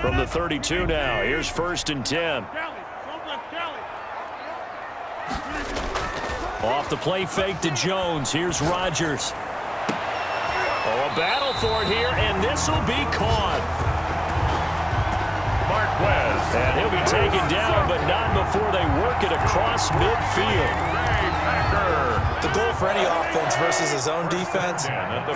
From the 32 now, here's 1st and 10. Off the play fake to Jones. Here's Rodgers. Oh, a battle for it here, and this will be caught. And he'll be taken down, but not before they work it across midfield. The goal for any offense versus his own defense,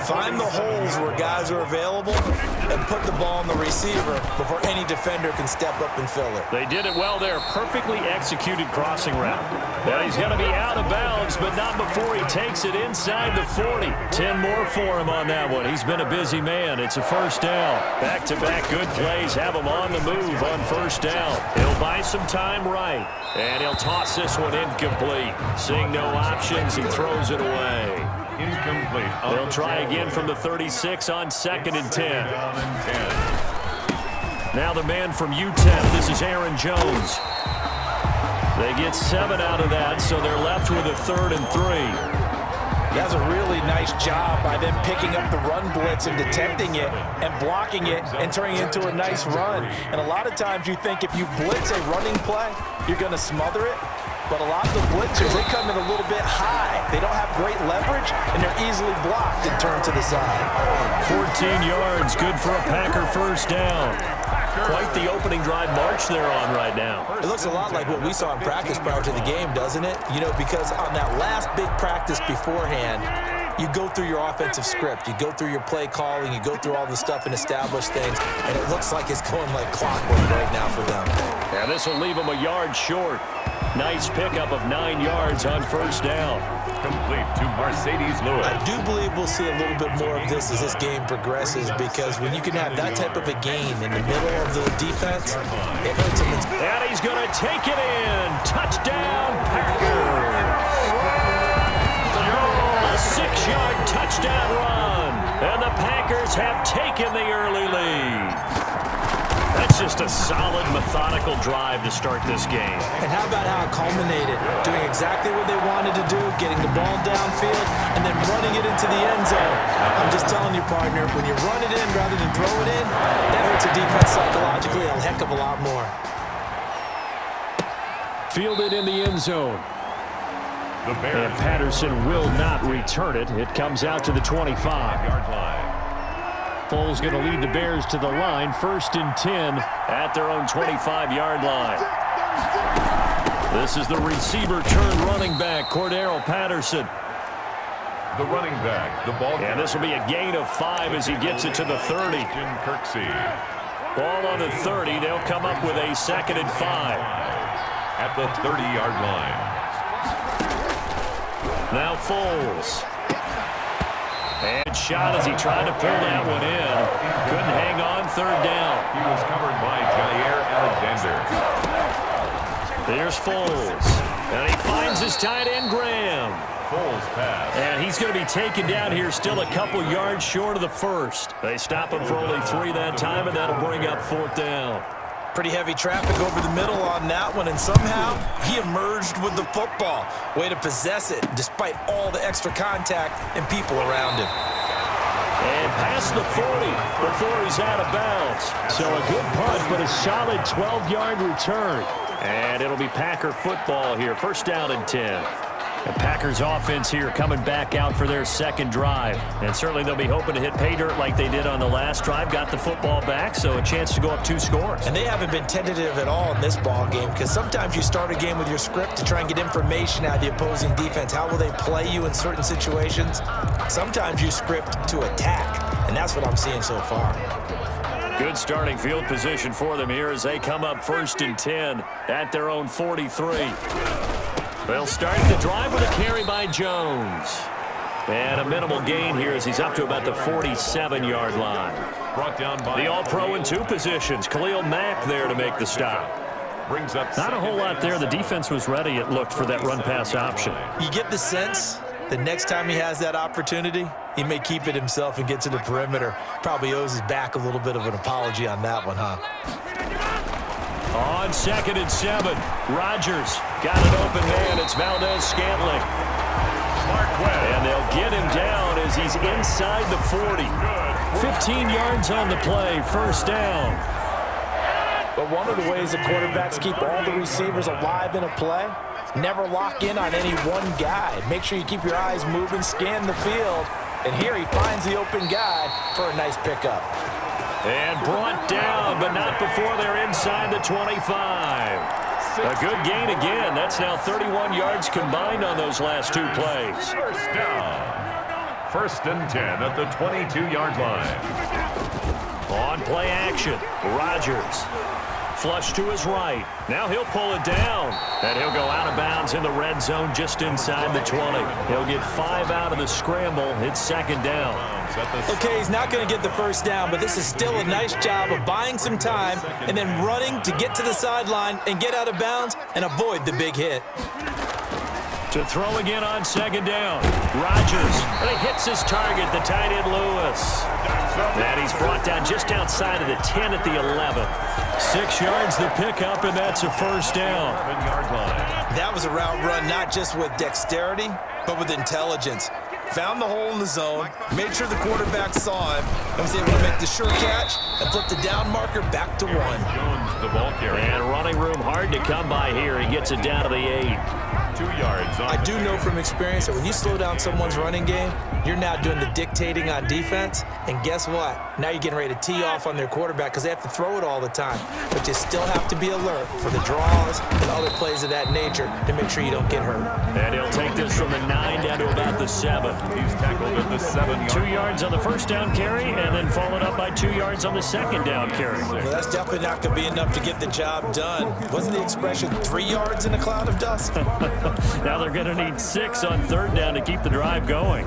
find the holes where guys are available and put the ball on the receiver before any defender can step up and fill it. They did it well there. Perfectly executed crossing route. Now he's going to be out of bounds, but not before he takes it inside the 40. 10 more for him on that one. He's been a busy man. It's a 1st down. Back-to-back good plays have him on the move on 1st down. He'll buy some time right, and he'll toss this one incomplete. Seeing no options, he throws it away. Incomplete. They'll try again from the 36 on 2nd and 10. Now the man from UTEP, this is Aaron Jones. They get 7 out of that, so they're left with a 3rd and 3. That's a really nice job by them picking up the run blitz and detecting it and blocking it and turning it into a nice run. And a lot of times you think if you blitz a running play, you're going to smother it. But a lot of the blitzers, they come in a little bit high. They don't have great leverage, and they're easily blocked and turned to the side. 14 yards, good for a Packer 1st down. Quite the opening drive march they're on right now. It looks a lot like what we saw in practice prior to the game, doesn't it? You know, because on that last big practice beforehand, you go through your offensive script. You go through your play calling. You go through all the stuff and establish things. And it looks like it's going like clockwork right now for them. And this will leave them a yard short. Nice pickup of 9 yards on 1st down. Complete to Mercedes Lewis. I do believe we'll see a little bit more of this as this game progresses, because when you can have that type of a gain in the middle of the defense, it hurts them. And he's going to take it in. Touchdown, Packers. A 6-yard touchdown run. And the Packers have taken the early lead. That's just a solid, methodical drive to start this game. And how about how it culminated? Doing exactly what they wanted to do, getting the ball downfield, and then running it into the end zone. I'm just telling you, partner, when you run it in rather than throw it in, that hurts a defense psychologically a heck of a lot more. Fielded in the end zone. And Patterson will not return it. It comes out to the 25-yard line. Foles going to lead the Bears to the line. 1st and 10 at their own 25-yard line. This is the receiver turned running back, Cordero Patterson. The running back, the ball. And this will be a gain of 5 as he gets it to the 30. Jim Kirksey. Ball on the 30. They'll come up with a 2nd and 5. At the 30-yard line. Now Foles. And shot as he tried to pull that one in. Couldn't hang on. 3rd down. He was covered by Jair Alexander. There's Foles. And he finds his tight end, Graham. Foles pass. And he's going to be taken down here, still a couple yards short of the 1st. They stop him for only 3 that time, and that'll bring up 4th down. Pretty heavy traffic over the middle on that one, and somehow he emerged with the football. Way to possess it, despite all the extra contact and people around him. And past the 40 before he's out of bounds. So a good punt, but a solid 12-yard return. And it'll be Packer football here. 1st down and 10. The Packers offense here coming back out for their 2nd drive. And certainly they'll be hoping to hit pay dirt like they did on the last drive. Got the football back, so a chance to go up 2 scores. And they haven't been tentative at all in this ball game, because sometimes you start a game with your script to try and get information out of the opposing defense. How will they play you in certain situations? Sometimes you script to attack, and that's what I'm seeing so far. Good starting field position for them here as they come up 1st and 10 at their own 43. They'll start the drive with a carry by Jones. And a minimal gain here as he's up to about the 47-yard line. Brought down by the All-Pro in 2 positions. Khalil Mack there to make the stop. Brings up not a whole lot there. The defense was ready, it looked, for that run-pass option. You get the sense the next time he has that opportunity, he may keep it himself and get to the perimeter. Probably owes his back a little bit of an apology on that one, huh? On 2nd and 7, Rodgers got an open man. It's Valdez-Scantling. And they'll get him down as he's inside the 40. 15 yards on the play, 1st down. But one of the ways the quarterbacks keep all the receivers alive in a play, never lock in on any one guy. Make sure you keep your eyes moving, scan the field. And here he finds the open guy for a nice pickup. And brought down, but not before they're inside the 25. A good gain again. That's now 31 yards combined on those last two plays. First down. First and 10 at the 22-yard line. On play action, Rodgers. Flush to his right. Now he'll pull it down. And he'll go out of bounds in the red zone just inside the 20. He'll get 5 out of the scramble. It's second down. Okay, he's not going to get the first down, but this is still a nice job of buying some time and then running to get to the sideline and get out of bounds and avoid the big hit. To throw again on second down. Rodgers. And he hits his target, the tight end Lewis. And he's brought down just outside of the 10 at the 11. 6 yards the pickup, and that's a first down. That was a route run not just with dexterity, but with intelligence. Found the hole in the zone, made sure the quarterback saw him, and was able to make the sure catch and flip the down marker back to 1. Jones, the ball carrier. And running room hard to come by here. He gets it down to the 8. 2 yards. I do know from experience that when you slow down someone's running game, you're now doing the dictating on defense. And guess what? Now you're getting ready to tee off on their quarterback because they have to throw it all the time. But you still have to be alert for the draws and other plays of that nature to make sure you don't get hurt. And he'll take this from the 9 down to about the 7. He's tackled at the 7-yard. 2 yards on the first down carry, and then followed up by 2 yards on the second down carry. Well, that's definitely not going to be enough to get the job done. Wasn't the expression 3 yards in a cloud of dust? Now they're going to need 6 on third down to keep the drive going.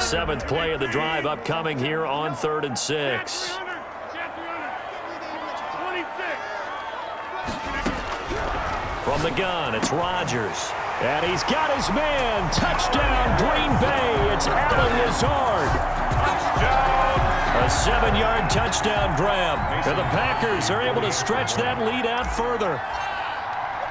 Seventh play of the drive upcoming here on 3rd and 6. From the gun, it's Rodgers. And he's got his man. Touchdown, Green Bay. It's Allen Lazard. A 7-yard touchdown grab. And the Packers are able to stretch that lead out further.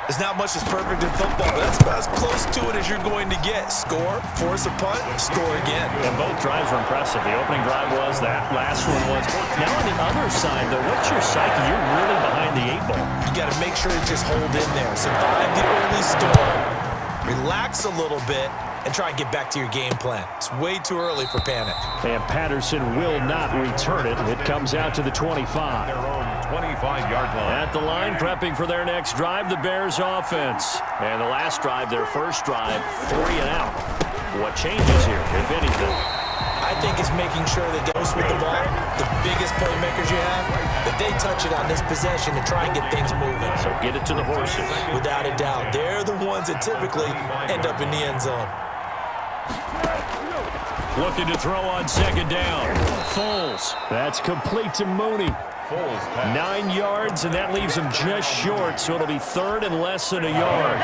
There's not much that's perfect in football, but that's about as close to it as you're going to get. Score, force a punt, score again. And both drives were impressive. The opening drive was, that last one was. Now on the other side, though, what's your psyche? You're really behind the 8 ball. You got to make sure to just hold in there. Survive the early storm. Relax a little bit and try and get back to your game plan. It's way too early for panic. And Patterson will not return it. It comes out to the 25. Their own 25-yard line. At the line, prepping for their next drive, the Bears offense. And the last drive, their first drive, 3 and out. What changes here, if anything? I think it's making sure that those with the ball, the biggest playmakers you have, that they touch it on this possession and try and get things moving. So get it to the horses. Without a doubt. They're the ones that typically end up in the end zone. Looking to throw on second down. Foles. That's complete to Mooney. 9 yards, and that leaves him just short, so it'll be 3rd and less than a yard.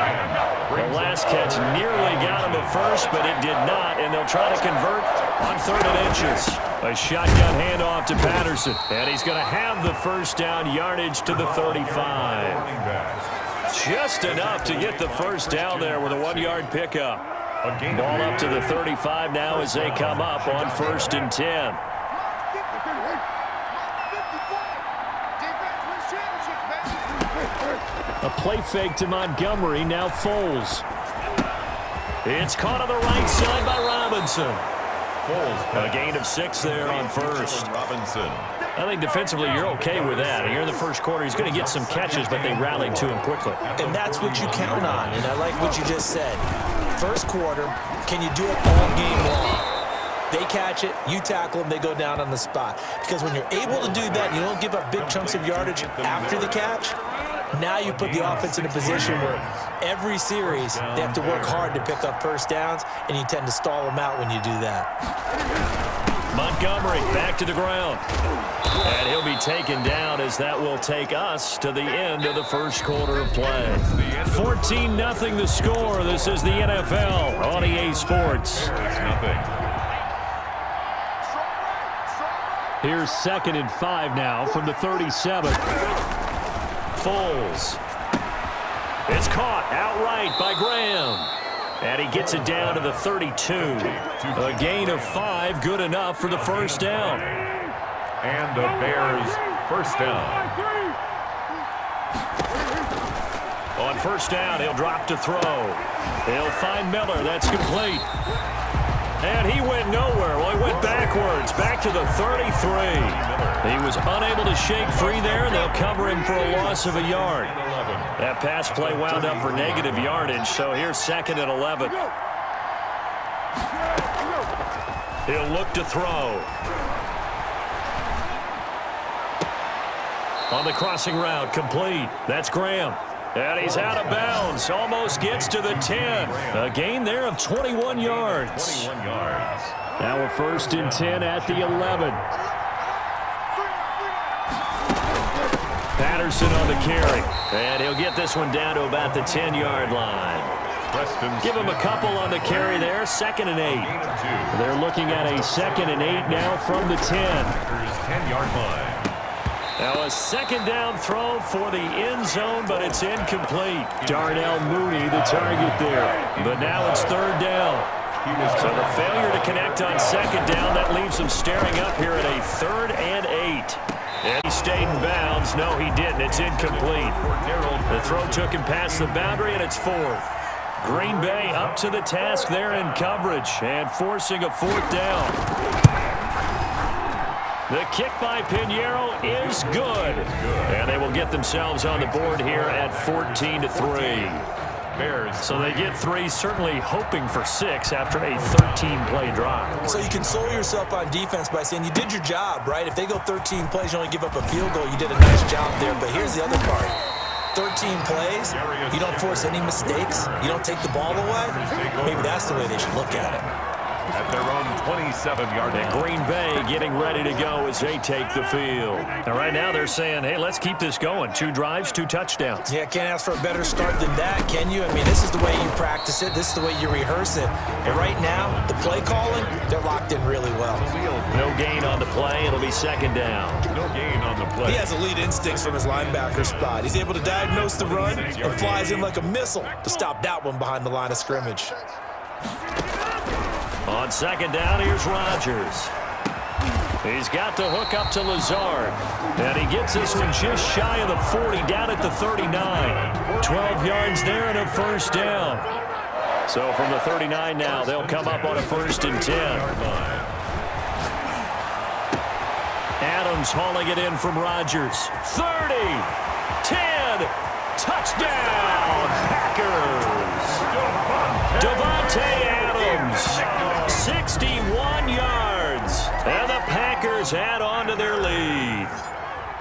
The last catch nearly got him at first, but it did not, and they'll try to convert on 3rd and inches. A shotgun handoff to Patterson, and he's going to have the first down, yardage to the 35. Just enough to get the first down there with a 1-yard pickup. Ball up to the 35 now as they come up on 1st and 10. A play fake to Montgomery, now Foles. It's caught on the right side by Robinson. A gain of 6 there on first. Robinson. I think defensively you're okay with that. Here in the first quarter, he's going to get some catches, but they rallied to him quickly. And that's what you count on, and I like what you just said. First quarter, can you do it all game long? They catch it, you tackle them, they go down on the spot. Because when you're able to do that, you don't give up big chunks of yardage after the catch. Now you put the offense in a position where every series they have to work hard to pick up first downs, and you tend to stall them out when you do that. Montgomery back to the ground. And he'll be taken down as that will take us to the end of the first quarter of play. 14-0 the score. This is the NFL on EA Sports. Here's 2nd and 5 now from the 37. Foles. It's caught outright by Graham. And he gets it down to the 32. A gain of 5, good enough for the first down. And the Bears first down. On first down, he'll drop to throw. He'll find Miller. That's complete. And he went nowhere. Well, he went backwards, back to the 33. He was unable to shake free there, and they'll cover him for a loss of a yard. That pass play wound up for negative yardage, so here's 2nd and 11. He'll look to throw. On the crossing route, complete. That's Graham. And he's out of bounds. Almost gets to the 10. A gain there of 21 yards. 21 yards. Now we're 1st and 10 at the 11. Patterson on the carry. And he'll get this one down to about the 10-yard line. Give him a couple on the carry there. 2nd and 8. They're looking at a 2nd and 8 now from the 10. 10-yard line. Now a 2nd down throw for the end zone, but it's incomplete. Darnell Mooney the target there. But now it's 3rd down. So the failure to connect on 2nd down, that leaves him staring up here at a 3rd and 8. And he stayed in bounds. No, he didn't. It's incomplete. The throw took him past the boundary, and it's 4th. Green Bay up to the task there in coverage and forcing a 4th down. The kick by Pinheiro is good. And they will get themselves on the board here at 14-3. So they get 3, certainly hoping for 6 after a 13-play drive. So you console yourself on defense by saying you did your job, right? If they go 13 plays, you only give up a field goal, you did a nice job there. But here's the other part. 13 plays, you don't force any mistakes, you don't take the ball away. Maybe that's the way they should look at it. At their own 27-yard line. And Green Bay getting ready to go as they take the field. And right now they're saying, hey, let's keep this going. 2 drives, 2 touchdowns. Yeah, can't ask for a better start than that, can you? I mean, this is the way you practice it. This is the way you rehearse it. But right now, the play calling, they're locked in really well. No gain on the play. It'll be 2nd down. No gain on the play. He has elite instincts from his linebacker spot. He's able to diagnose the run and flies in like a missile to stop that one behind the line of scrimmage. On 2nd down, here's Rodgers. He's got the hook up to Lazard. And he gets this one just shy of the 40, down at the 39. 12 yards there and a 1st down. So from the 39 now, they'll come up on a 1st and 10. Adams hauling it in from Rodgers. 30, 10, touchdown, Packers. Devontae Adams. 61 yards, and the Packers add on to their lead.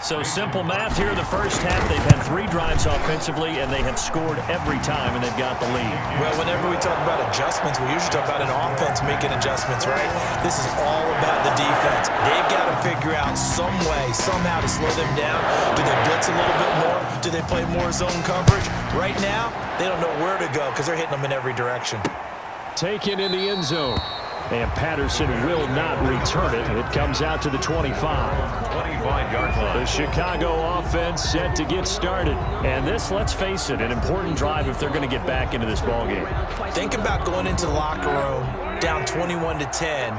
So simple math here in the first half. They've had 3 drives offensively, and they have scored every time, and they've got the lead. Well, whenever we talk about adjustments, we usually talk about an offense making adjustments, right? This is all about the defense. They've got to figure out some way, somehow to slow them down. Do they blitz a little bit more? Do they play more zone coverage? Right now, they don't know where to go because they're hitting them in every direction. Taken in the end zone. And Patterson will not return it. It comes out to the 25. 25-yard line. The Chicago offense set to get started. And this, let's face it, an important drive if they're going to get back into this ballgame. Think about going into the locker room down 21-10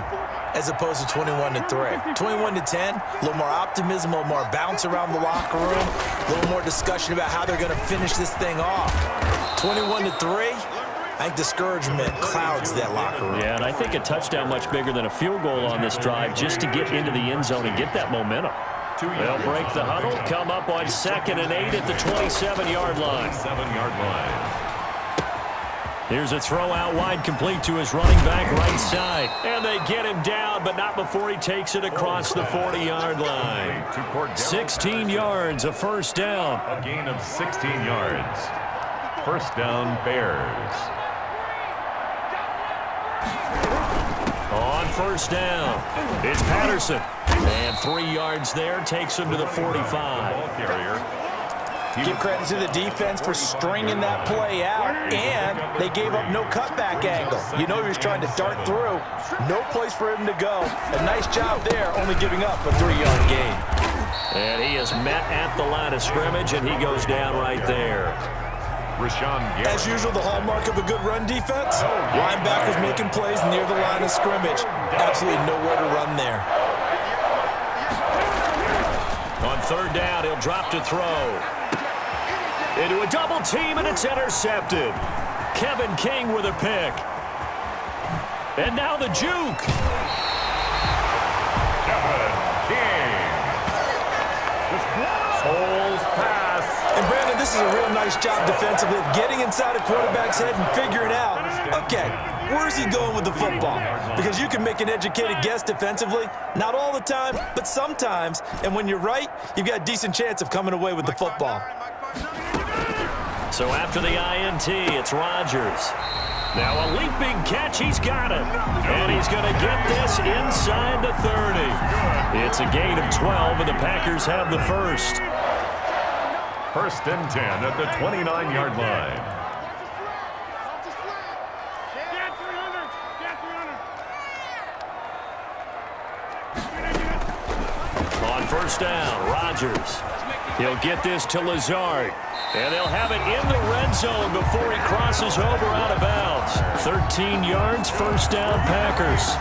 as opposed to 21-3. 21-10, a little more optimism, a little more bounce around the locker room, a little more discussion about how they're going to finish this thing off. 21-3. I think discouragement clouds that locker room. Yeah, and I think a touchdown much bigger than a field goal on this drive just to get into the end zone and get that momentum. They'll break the huddle, come up on 2nd and 8 at the 27-yard line. 7-yard line. Here's a throw out wide, complete to his running back right side. And they get him down, but not before he takes it across the 40-yard line. 16 yards, a 1st down. A gain of 16 yards. 1st down, Bears. On 1st down, it's Patterson. And 3 yards there, takes him to the 45. Ball carrier. Give credit to the defense for stringing that play out, and they gave up no cutback angle. You know he was trying to dart through. No place for him to go. A nice job there, only giving up a 3-yard gain. And he is met at the line of scrimmage, and he goes down right there. As usual, the hallmark of a good run defense, linebackers making plays near the line of scrimmage. Absolutely nowhere to run there. On third down, he'll drop to throw. Into a double team, and it's intercepted. Kevin King with a pick. And now the juke. Kevin King. Holes pass. And Brandon, this is a real nice job defensively of getting inside a quarterback's head and figuring out, okay, where's he going with the football? Because you can make an educated guess defensively, not all the time, but sometimes. And when you're right, you've got a decent chance of coming away with the football. So after the INT, it's Rodgers. Now a leaping catch, he's got it. And he's going to get this inside the 30. It's a gain of 12, and the Packers have the first. First and 10 at the 29-yard line. On first down, Rodgers. He'll get this to Lazard. And they'll have it in the red zone before he crosses over out of bounds. 13 yards, first down, Packers.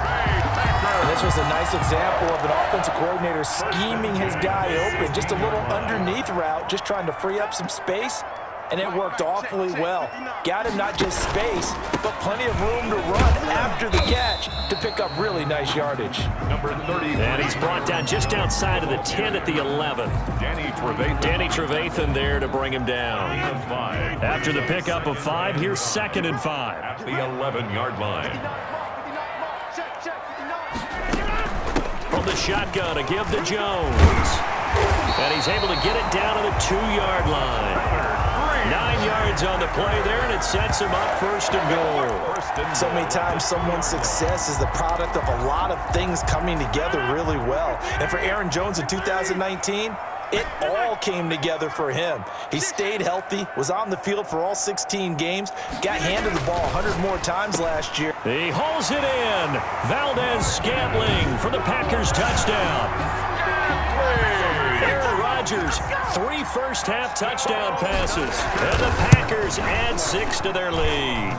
And this was a nice example of an offensive coordinator scheming his guy open. Just a little underneath route, just trying to free up some space. And it worked awfully well. Got him not just space, but plenty of room to run after the catch to pick up really nice yardage. Number 30. And he's brought down just outside of the 10 at the 11. Danny Trevathan there to bring him down. After the pickup of 5, here's 2nd and 5. At the 11-yard line. From the shotgun, a give to Jones. And he's able to get it down to the 2-yard line. 9 yards on the play there, and it sets him up first and goal. So many times someone's success is the product of a lot of things coming together really well. And for Aaron Jones in 2019, it all came together for him. He stayed healthy, was on the field for all 16 games, got handed the ball 100 more times last year. He hauls it in. Valdez-Scantling for the Packers touchdown. Aaron Rodgers, 3 first-half touchdown passes. And the Packers add 6 to their lead.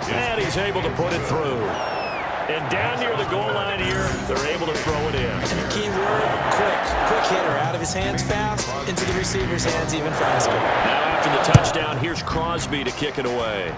And he's able to put it through. And down near the goal line here, they're able to throw it in. And the key word, quick hitter. Out of his hands fast, into the receiver's hands even faster. Now after the touchdown, here's Crosby to kick it away.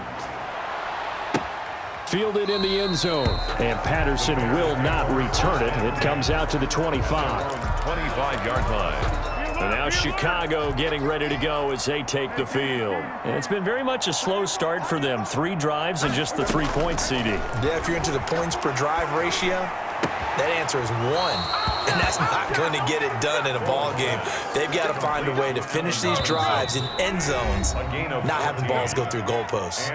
Fielded in the end zone. And Patterson will not return it. It comes out to the 25. 25-yard line. And now Chicago getting ready to go as they take the field. And it's been very much a slow start for them. 3 drives and just the 3 points, CD. Yeah, if you're into the points per drive ratio, that answer is 1. And that's not going to get it done in a ball game. They've got to find a way to finish these drives in end zones, not having balls go through goalposts.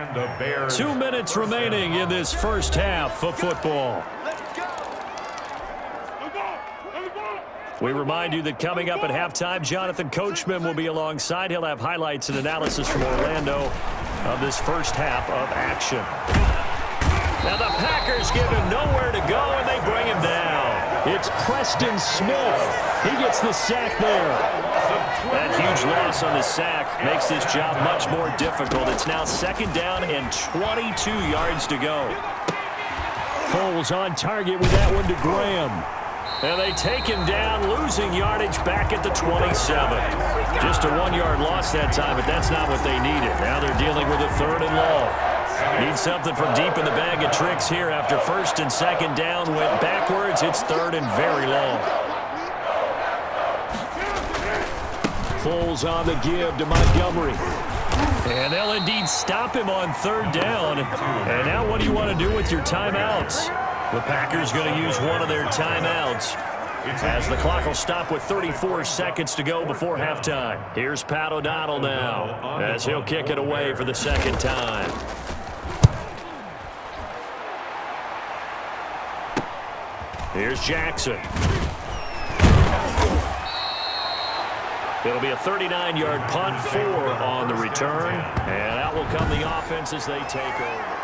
2 minutes remaining in this first half of football. We remind you that coming up at halftime, Jonathan Coachman will be alongside. He'll have highlights and analysis from Orlando of this first half of action. Now the Packers give him nowhere to go, and they bring him down. It's Preston Smith. He gets the sack there. That huge loss on the sack makes this job much more difficult. It's now 2nd down and 22 yards to go. Foles on target with that one to Graham. And they take him down, losing yardage back at the 27. Just a 1-yard loss that time, but that's not what they needed. Now they're dealing with a 3rd and long. Need something from deep in the bag of tricks here after 1st and 2nd down went backwards. It's 3rd and very long. Foles on the give to Montgomery. And they'll indeed stop him on 3rd down. And now what do you want to do with your timeouts? The Packers going to use one of their timeouts as the clock will stop with 34 seconds to go before halftime. Here's Pat O'Donnell now as he'll kick it away for the 2nd time. Here's Jackson. It'll be a 39-yard punt, 4 on the return. And out will come the offense as they take over.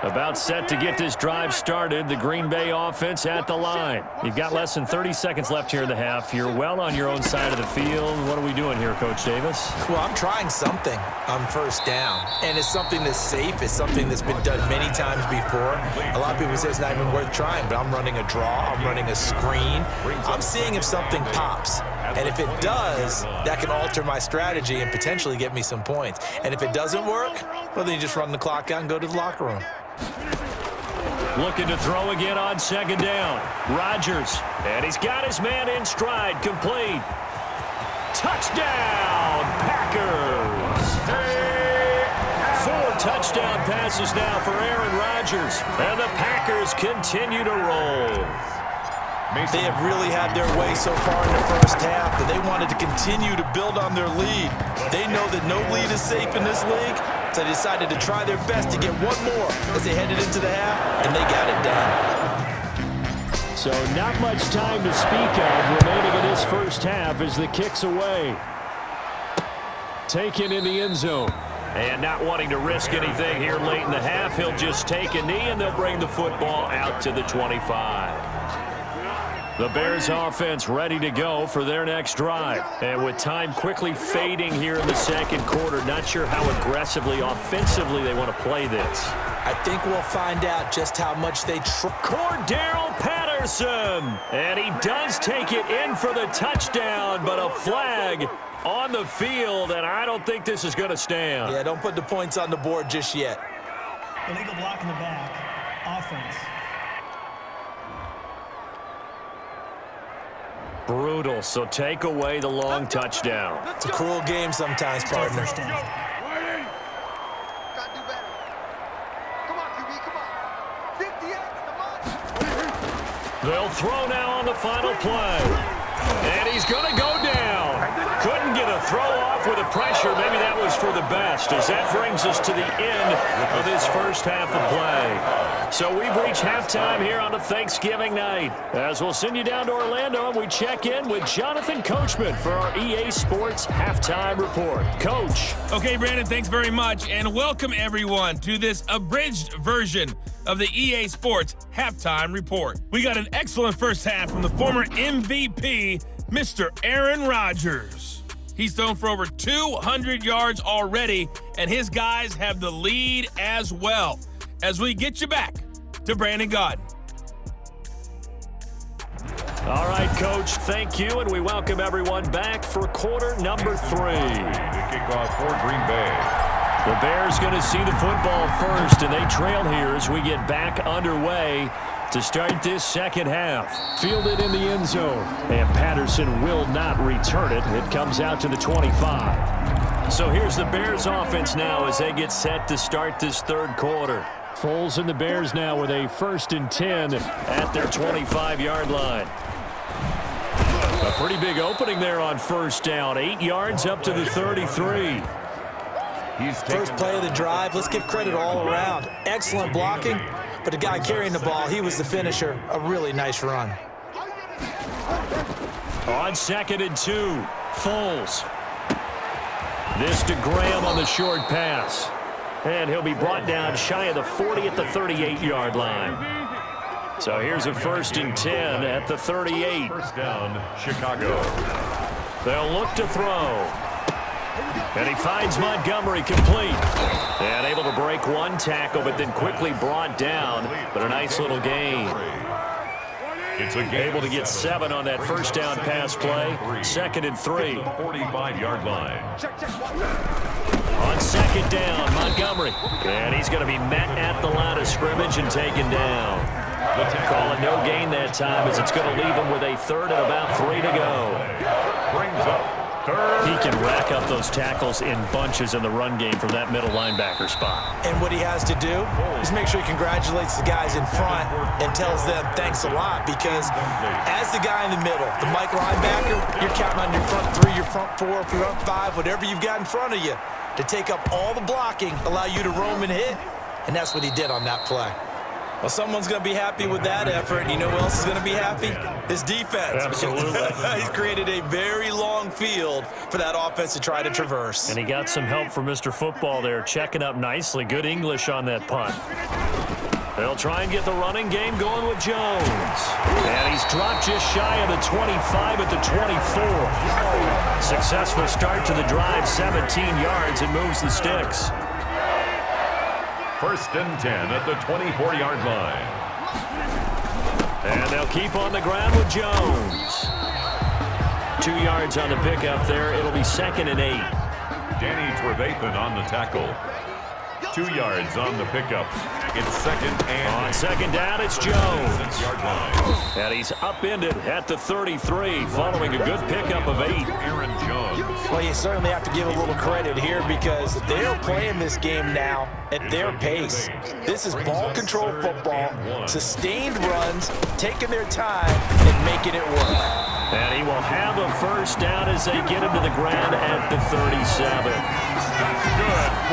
About set to get this drive started. The Green Bay offense at the line. You've got less than 30 seconds left here in the half. You're well on your own side of the field. What are we doing here, Coach Davis? Well, I'm trying something on first down, and it's something that's safe. It's something that's been done many times before. A lot of people say it's not even worth trying, but I'm running a draw. I'm running a screen. I'm seeing if something pops. And if it does, that can alter my strategy and potentially get me some points. And if it doesn't work, well, then you just run the clock out and go to the locker room. Looking to throw again on second down. Rodgers, and he's got his man in stride, complete. Touchdown, Packers. 4 touchdown passes now for Aaron Rodgers, and the Packers continue to roll. They have really had their way so far in the first half, but they wanted to continue to build on their lead. They know that no lead is safe in this league, so they decided to try their best to get one more as they headed into the half, and they got it done. So not much time to speak of remaining in this first half as the kick's away. Taken in the end zone. And not wanting to risk anything here late in the half, he'll just take a knee, and they'll bring the football out to the 25. The Bears offense ready to go for their next drive. And with time quickly fading here in the second quarter, not sure how aggressively, offensively they want to play this. I think we'll find out just how much they Cordarrelle Patterson. And he does take it in for the touchdown, but a flag on the field, and I don't think this is going to stand. Yeah, don't put the points on the board just yet. Illegal block in the back. Offense. Brutal, so take away the long touchdown. It's a cruel game sometimes, partner. First down. They'll throw now on the final play. And he's going to go down. Couldn't get a throw off with the pressure. Maybe that was for the best, as that brings us to the end of this first half of play. So we've reached halftime here on a Thanksgiving night. As we'll send you down to Orlando, and we check in with Jonathan Coachman for our EA Sports Halftime Report. Coach. Okay, Brandon, thanks very much, and welcome everyone to this abridged version of the EA Sports Halftime Report. We got an excellent first half from the former MVP, Mr. Aaron Rodgers. He's thrown for over 200 yards already, and his guys have the lead as well. As we get you back to Brandon Gaudin. All right, Coach, thank you, and we welcome everyone back for quarter number 3. The kickoff for Green Bay. The Bears going to see the football first, and they trail here as we get back underway to start this second half. Fielded in the end zone, and Patterson will not return it. It comes out to the 25. So here's the Bears offense now as they get set to start this third quarter. Foles and the Bears now with a 1st and 10 at their 25-yard line. A pretty big opening there on first down. 8 yards up to the 33. First play of the drive. Let's give credit all around. Excellent blocking, but the guy carrying the ball, he was the finisher. A really nice run. On 2nd and 2, Foles. This to Graham on the short pass. And he'll be brought down shy of the 40 at the 38-yard line. So here's a 1st and 10 at the 38. First down, Chicago. They'll look to throw. And he finds Montgomery complete. And able to break one tackle, but then quickly brought down. But a nice little gain. It's a Able to get 7 on that first down pass play. 2nd and 3. 45-yard line. On 2nd down, Montgomery. And he's going to be met at the line of scrimmage and taken down. Call it no gain that time, as it's going to leave him with a 3rd and about 3 to go. Brings up 3rd. He can rack up those tackles in bunches in the run game from that middle linebacker spot. And what he has to do is make sure he congratulates the guys in front and tells them thanks a lot, because as the guy in the middle, the Mike linebacker, you're counting on your front 3, your front 4, front 5, whatever you've got in front of you to take up all the blocking, allow you to roam and hit, and that's what he did on that play. Well, someone's going to be happy with that effort. You know who else is going to be happy? His defense. Absolutely. He's created a very long field for that offense to try to traverse. And he got some help from Mr. Football there, checking up nicely. Good English on that punt. They'll try and get the running game going with Jones. And he's dropped just shy of the 25 at the 24. Successful start to the drive, 17 yards, and moves the sticks. 1st and 10 at the 24-yard line. And they'll keep on the ground with Jones. 2 yards on the pickup there. It'll be 2nd and 8. Danny Trevathan on the tackle. 2 yards on the pickup. It's 2nd and on 2nd down, it's Jones. 6-yard line. And he's upended at the 33, following a good pickup of 8. Aaron Jones. Well, you certainly have to give a little credit here because they're playing this game now at their pace. This is ball control football, sustained runs, taking their time and making it work. And he will have a 1st down as they get him to the ground at the 37.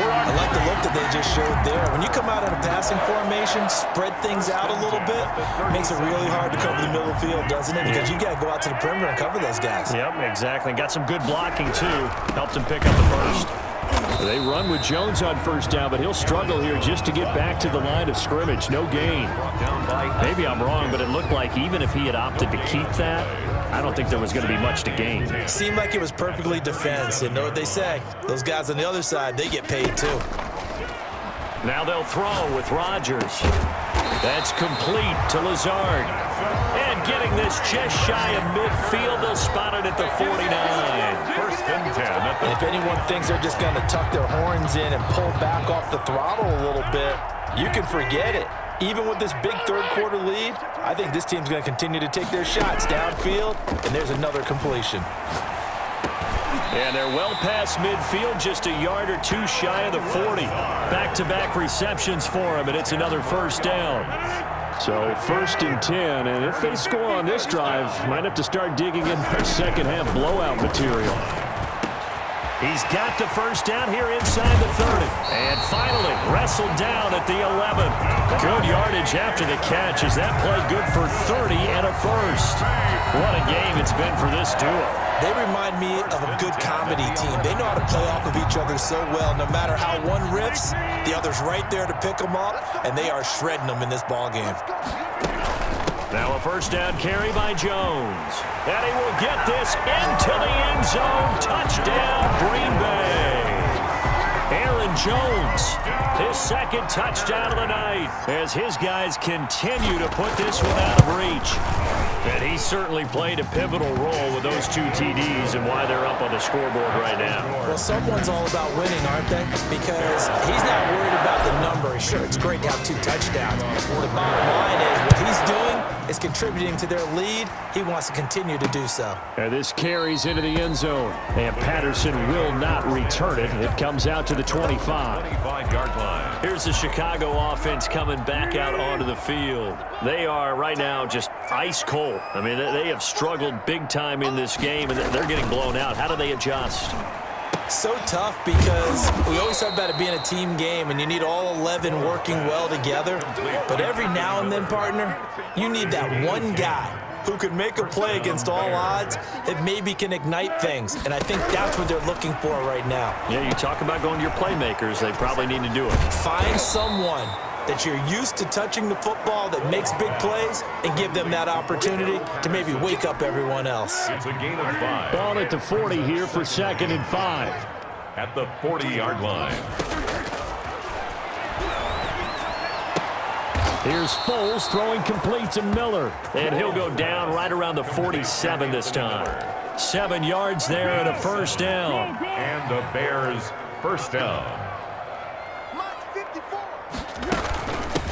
I like the look that they just showed there. When you come out in a passing formation, spread things out a little bit, it makes it really hard to cover the middle of the field, doesn't it? Because you got to go out to the perimeter and cover those guys. Yep, exactly. Got some good blocking, too. Helped him pick up the 1st. They run with Jones on 1st down, but he'll struggle here just to get back to the line of scrimmage. No gain. Maybe I'm wrong, but it looked like even if he had opted to keep that, I don't think there was going to be much to gain. Seemed like it was perfectly defense. You know what they say. Those guys on the other side, they get paid too. Now they'll throw with Rodgers. That's complete to Lazard. And getting this just shy of midfield, they'll spot it at the 49. 1st and 10. And if anyone thinks they're just going to tuck their horns in and pull back off the throttle a little bit, you can forget it. Even with this big 3rd quarter lead, I think this team's going to continue to take their shots downfield, and there's another completion. And they're well past midfield, just a yard or 2 shy of the 40. Back-to-back receptions for him, and it's another 1st down. So 1st and 10, and if they score on this drive, might have to start digging in their second-half blowout material. He's got the 1st down here inside the 30. And finally, wrestled down at the 11. Good yardage after the catch as that play good for 30 and a 1st. What a game it's been for this duo. They remind me of a good comedy team. They know how to play off of each other so well. No matter how one riffs, the other's right there to pick them up, and they are shredding them in this ballgame. Now a 1st down carry by Jones. And he will get this into the end zone. Touchdown, Green Bay. Aaron Jones, his 2nd touchdown of the night as his guys continue to put this one out of reach. And he certainly played a pivotal role with those 2 TDs and why they're up on the scoreboard right now. Well, someone's all about winning, aren't they? Because he's not worried about the number. Sure, it's great to have 2 touchdowns. The bottom line is what he's doing is contributing to their lead. He wants to continue to do so. And this carries into the end zone. And Patterson will not return it. It comes out to the 25. 25-yard line. Here's the Chicago offense coming back out onto the field. They are right now just ice cold. I mean, they have struggled big time in this game, and they're getting blown out. How do they adjust? So tough because we always talk about it being a team game, and you need all 11 working well together. But every now and then, partner, you need that one guy who can make a play against all odds that maybe can ignite things. And I think that's what they're looking for right now. Yeah, you talk about going to your playmakers. They probably need to do it. Find someone that you're used to touching the football that makes big plays and give them that opportunity to maybe wake up everyone else. It's a gain of 5. Ball at the 40 here for 2nd and 5. At the 40-yard line. Here's Foles throwing complete to Miller. And he'll go down right around the 47 this time. 7 yards there and a 1st down. And the Bears 1st down.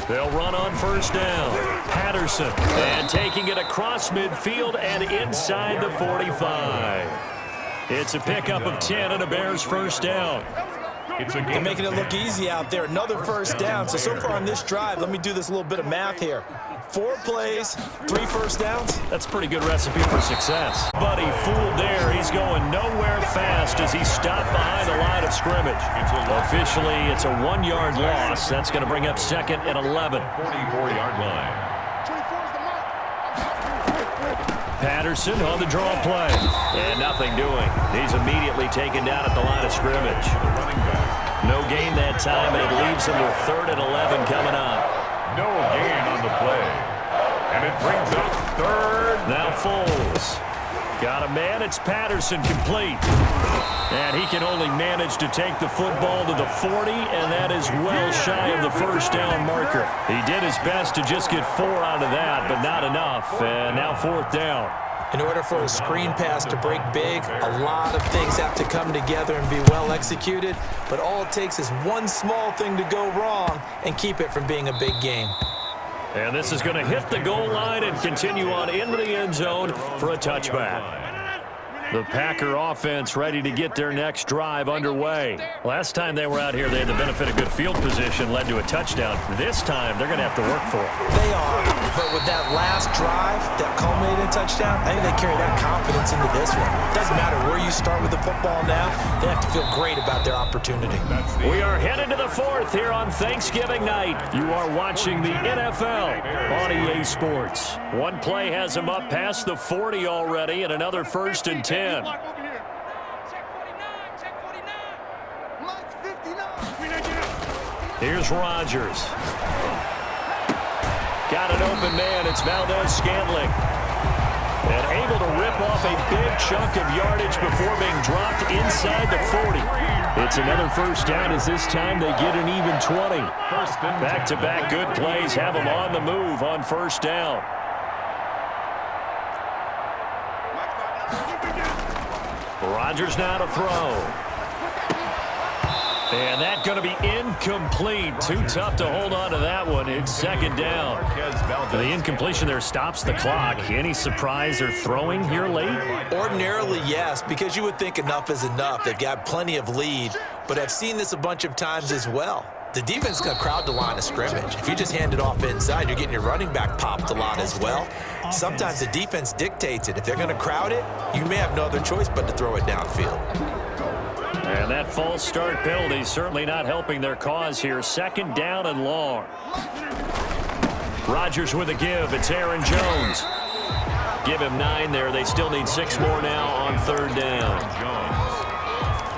They'll run on 1st down. Patterson. And taking it across midfield and inside the 45. It's a pickup of 10 and a Bears 1st down. They're making it look easy out there. Another 1st down. So far on this drive, let me do this little bit of math here. 4 plays, 3 1st downs. That's a pretty good recipe for success. Buddy fooled there. He's going nowhere fast as he stopped behind the line of scrimmage. Officially, it's a 1-yard loss. That's going to bring up 2nd and 11. 44-yard line. Patterson on the draw play. And nothing doing. He's immediately taken down at the line of scrimmage. No gain that time, and it leaves him with 3rd and 11 coming up. No gain on the play. And it brings up third. Now Foles. Got a man. It's Patterson complete. And he can only manage to take the football to the 40, and that is well shy of the first down marker. He did his best to just get 4 out of that, but not enough. And now 4th down. In order for a screen pass to break big, a lot of things have to come together and be well executed, but all it takes is one small thing to go wrong and keep it from being a big game. And this is going to hit the goal line and continue on into the end zone for a touchback. The Packer offense ready to get their next drive underway. Last time they were out here, they had the benefit of good field position, led to a touchdown. This time, they're going to have to work for it. They are, but with that last drive that culminated in a touchdown, I think they carry that confidence into this one. Doesn't matter where you start with the football now, they have to feel great about their opportunity. We are headed to the 4th here on Thanksgiving night. You are watching the NFL on EA Sports. One play has them up past the 40 already, and another 1st and 10. Here's Rodgers. Got an open man. It's Valdez-Scantling. And able to rip off a big chunk of yardage before being dropped inside the 40. It's another 1st down as this time they get an even 20. Back-to-back good plays have them on the move on 1st down. Rodgers now to throw. And that's going to be incomplete. Too tough to hold on to that one. It's 2nd down. The incompletion there stops the clock. Any surprise they're throwing here late? Ordinarily, yes, because you would think enough is enough. They've got plenty of lead, but I've seen this a bunch of times as well. The defense is going to crowd the line of scrimmage. If you just hand it off inside, you're getting your running back popped a lot as well. Sometimes the defense dictates it. If they're going to crowd it, you may have no other choice but to throw it downfield. And that false start penalty certainly not helping their cause here. 2nd down and long. Rodgers with a give. It's Aaron Jones. Give him 9 there. They still need 6 more now on 3rd down.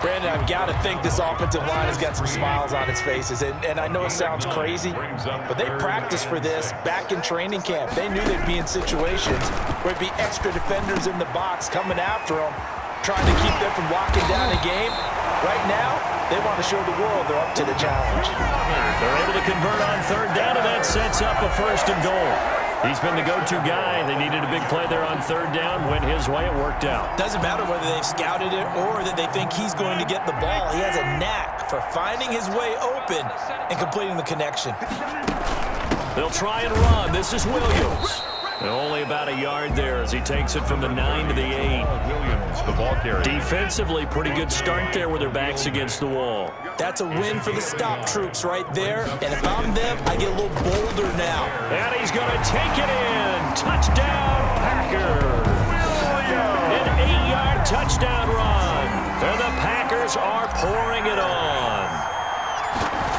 Brandon, I've got to think this offensive line has got some smiles on its faces. And I know it sounds crazy, but they practiced for this back in training camp. They knew they'd be in situations where it'd be extra defenders in the box coming after them, trying to keep them from locking down a game. Right now, they want to show the world they're up to the challenge. They're able to convert on 3rd down, and that sets up a 1st and goal. He's been the go-to guy. They needed a big play there on 3rd down. Went his way. It worked out. Doesn't matter whether they've scouted it or that they think he's going to get the ball. He has a knack for finding his way open and completing the connection. They'll try and run. This is Williams. And only about a yard there as he takes it from the 9 to the 8. Williams, the ball carrier. Defensively, pretty good start there with their backs against the wall. That's a win for the stop troops right there. And if I'm them, I get a little bolder now. And he's going to take it in. Touchdown, Packers. An 8-yard touchdown run. And the Packers are pouring it on.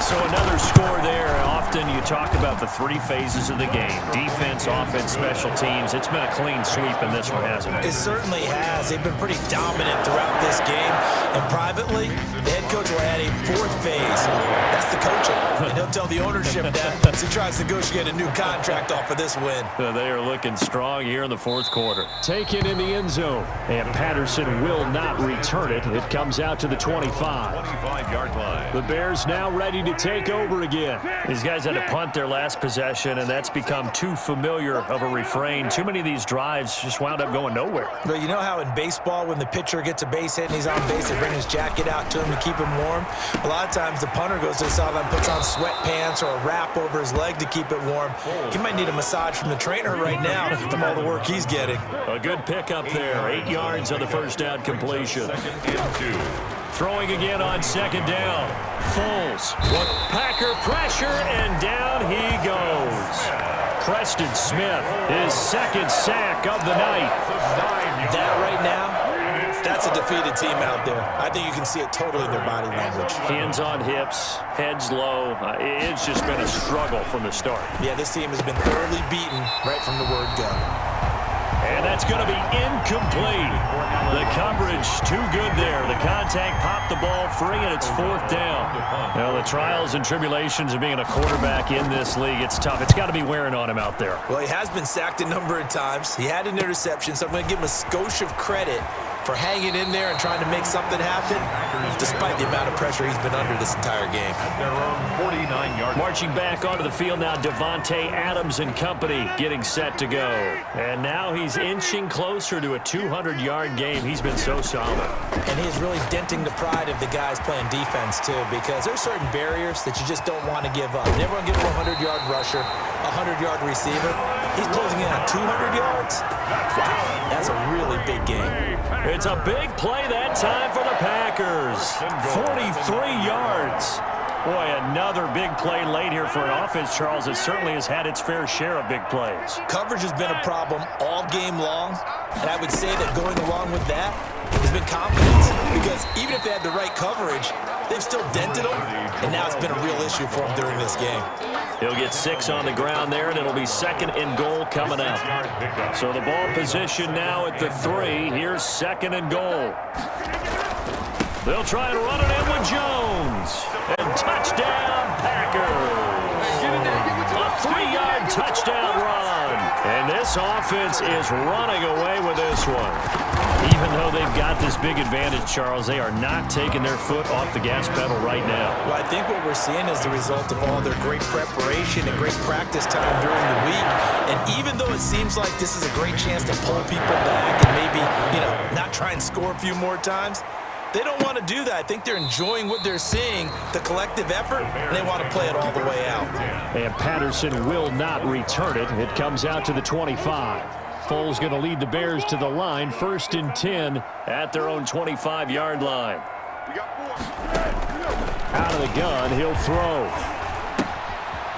So another score there. Often you talk about the 3 phases of the game. Defense, offense, special teams. It's been a clean sweep in this one, hasn't it? It certainly has. They've been pretty dominant throughout this game. And privately, the head coach will add a 4th phase. That's the coaching. And he'll tell the ownership that as he tries to negotiate a new contract off of this win. They are looking strong here in the 4th quarter. Taken in the end zone. And Patterson will not return it. It comes out to the 25. 25-yard line. The Bears now ready to take over again. These guys had to punt their last possession, and that's become too familiar of a refrain. Too many of these drives just wound up going nowhere. But you know how in baseball, when the pitcher gets a base hit and he's on base, they bring his jacket out to him to keep him warm? A lot of times the punter goes to the sideline, puts on sweatpants or a wrap over his leg to keep it warm. He might need a massage from the trainer right now from all the work he's getting. A good pickup there. 8 yards on the 1st down completion. 2nd and 2. Throwing again on 2nd down. Foles. Packer pressure, and down he goes. Preston Smith, his 2nd sack of the night. That right now, that's a defeated team out there. I think you can see it totally in their body language. Hands on hips, heads low. It's just been a struggle from the start. Yeah, this team has been thoroughly beaten right from the word go. And that's it's going to be incomplete. The coverage too good there. The contact popped the ball free, and it's 4th down. Well, the trials and tribulations of being a quarterback in this league, it's tough. It's got to be wearing on him out there. Well, he has been sacked a number of times. He had an interception, so I'm going to give him a skosh of credit for hanging in there and trying to make something happen, despite the amount of pressure he's been under this entire game. At their own 49-yard. Marching back onto the field now, Devontae Adams and company getting set to go. And now he's inching closer to a 200-yard game. He's been so solid. And he is really denting the pride of the guys playing defense, too, because there's certain barriers that you just don't want to give up. You never want to give him a 100-yard rusher, a 100-yard receiver. He's closing in on 200 yards. Wow, that's a really big game. It's a big play that time for the Packers. 43 yards. Boy, another big play late here for an offense, Charles. It certainly has had its fair share of big plays. Coverage has been a problem all game long, and I would say that going along with that has been confidence, because even if they had the right coverage, they've still dented them, and now it's been a real issue for them during this game. He'll get 6 on the ground there, and it'll be 2nd and goal coming up. So the ball position now at the 3. Here's 2nd and goal. They'll try and run it in with Jones. And touchdown, Packers. A 3-yard touchdown run. And this offense is running away with this one. Even though they've got this big advantage, Charles, they are not taking their foot off the gas pedal right now. Well, I think what we're seeing is the result of all their great preparation and great practice time during the week. And even though it seems like this is a great chance to pull people back and maybe, not try and score a few more times, they don't want to do that. I think they're enjoying what they're seeing, the collective effort, and they want to play it all the way out. And Patterson will not return it. It comes out to the 25. Foles going to lead the Bears to the line. 1st and 10 at their own 25-yard line. Out of the gun, he'll throw.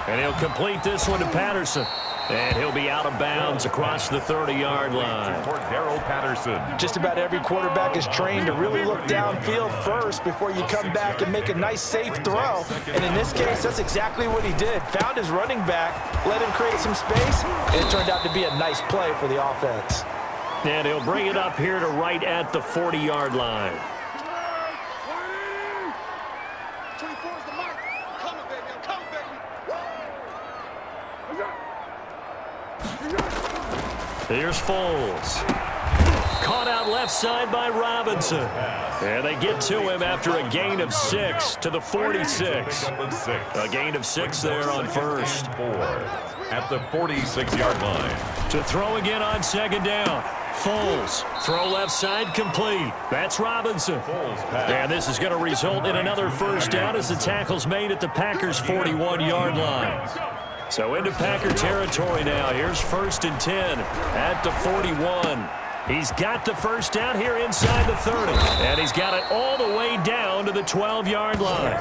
And he'll complete this one to Patterson. And he'll be out of bounds across the 30-yard line. For Darrell Patterson. Just about every quarterback is trained to really look downfield first before you come back and make a nice, safe throw. And in this case, that's exactly what he did. Found his running back, let him create some space, and it turned out to be a nice play for the offense. And he'll bring it up here to right at the 40-yard line. Here's Foles. Caught out left side by Robinson. And they get to him after a gain of 6 to the 46. A gain of 6 there on 1st. 4 at the 46-yard line. To throw again on 2nd down. Foles. Throw left side complete. That's Robinson. And this is going to result in another 1st down as the tackle's made at the Packers' 41-yard line. So into Packer territory now. Here's 1st and 10 at the 41. He's got the 1st down here inside the 30. And he's got it all the way down to the 12-yard line.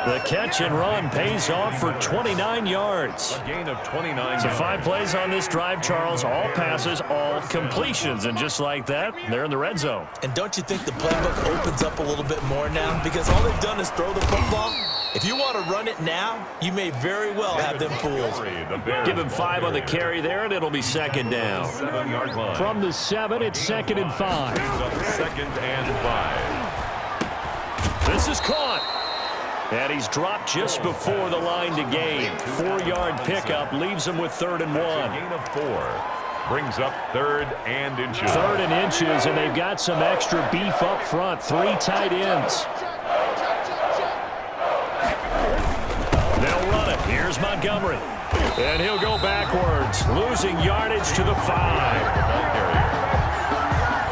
The catch and run pays off for 29 yards. A gain of 29 So yards. 5 plays on this drive, Charles. All passes, all completions. And just like that, they're in the red zone. And don't you think the playbook opens up a little bit more now? Because all they've done is throw the football. If you want to run it now, you may very well have them fooled. Give him 5 on the carry there, and it'll be 2nd down. 7-yard line. From the 7, it's 2nd and 5. 2nd and 5. This is caught. And he's dropped just before the line to gain. 4-yard pickup leaves him with 3rd and 1. Gain of 4. Brings up 3rd and inches. 3rd and inches, and they've got some extra beef up front. 3 tight ends. They'll run it. Here's Montgomery. And he'll go backwards, losing yardage to the 5.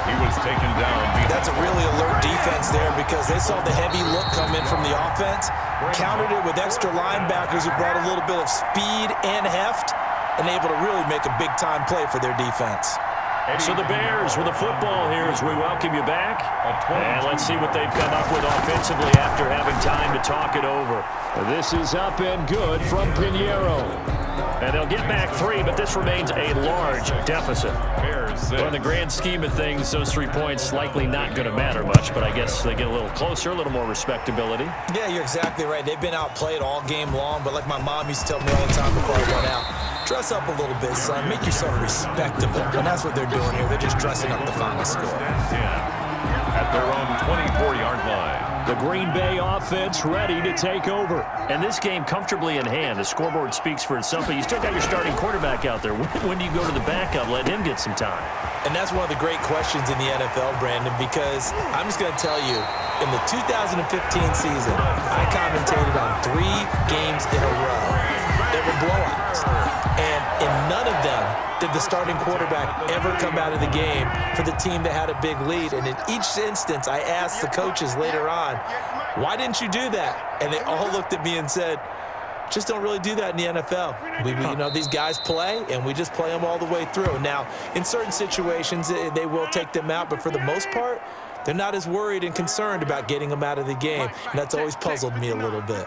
He was taken down. That's a really alert defense there because they saw the heavy look come in from the offense, countered it with extra linebackers who brought a little bit of speed and heft, and able to really make a big-time play for their defense. So the Bears with the football here as we welcome you back. And let's see what they've come up with offensively after having time to talk it over. This is up and good from Pinheiro. And they'll get back 3, but this remains a large deficit. Well, in the grand scheme of things, those 3 points likely not going to matter much, but I guess they get a little closer, a little more respectability. Yeah, you're exactly right. They've been outplayed all game long, but like my mom used to tell me all the time before I went out, Dress up a little bit, son. Make yourself respectable. And that's what they're doing here. They're just dressing up the final score. At their own 24-yard line. The Green Bay offense ready to take over. And this game comfortably in hand. The scoreboard speaks for itself, but you still got your starting quarterback out there. When do you go to the backup, let him get some time? And that's one of the great questions in the NFL, Brandon, because I'm just going to tell you, in the 2015 season, I commentated on 3 games in a row that were blowouts. And in none of them did the starting quarterback ever come out of the game for the team that had a big lead. And in each instance, I asked the coaches later on, why didn't you do that? And they all looked at me and said, just don't really do that in the NFL. You know, these guys play, and we just play them all the way through. Now, in certain situations, they will take them out, but for the most part, they're not as worried and concerned about getting them out of the game, and that's always puzzled me a little bit.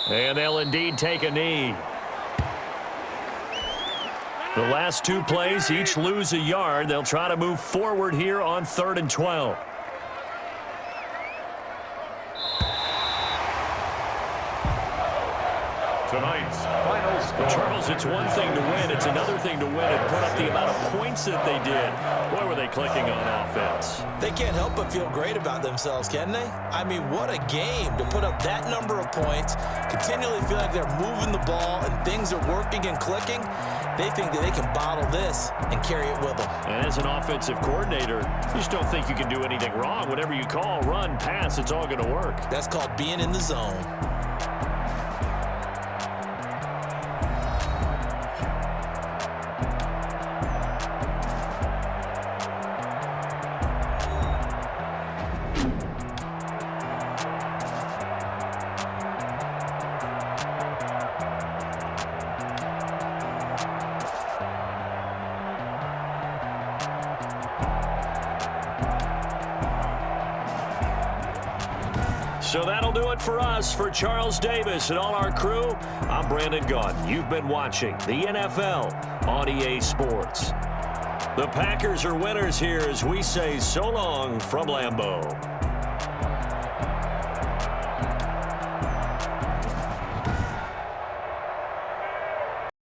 And they'll indeed take a knee. The last 2 plays, each lose a yard. They'll try to move forward here on 3rd and 12. Tonight's final score. Charles, it's one thing to win. It's another thing to win and put up the amount of points that they did. Boy, were they clicking on offense. They can't help but feel great about themselves, can they? I mean, what a game to put up that number of points, continually feel like they're moving the ball and things are working and clicking. They think that they can bottle this and carry it with them. And as an offensive coordinator, you just don't think you can do anything wrong. Whatever you call, run, pass, it's all going to work. That's called being in the zone. So that'll do it for us. For Charles Davis and all our crew, I'm Brandon Gaudin. You've been watching the NFL on EA Sports. The Packers are winners here as we say so long from Lambeau.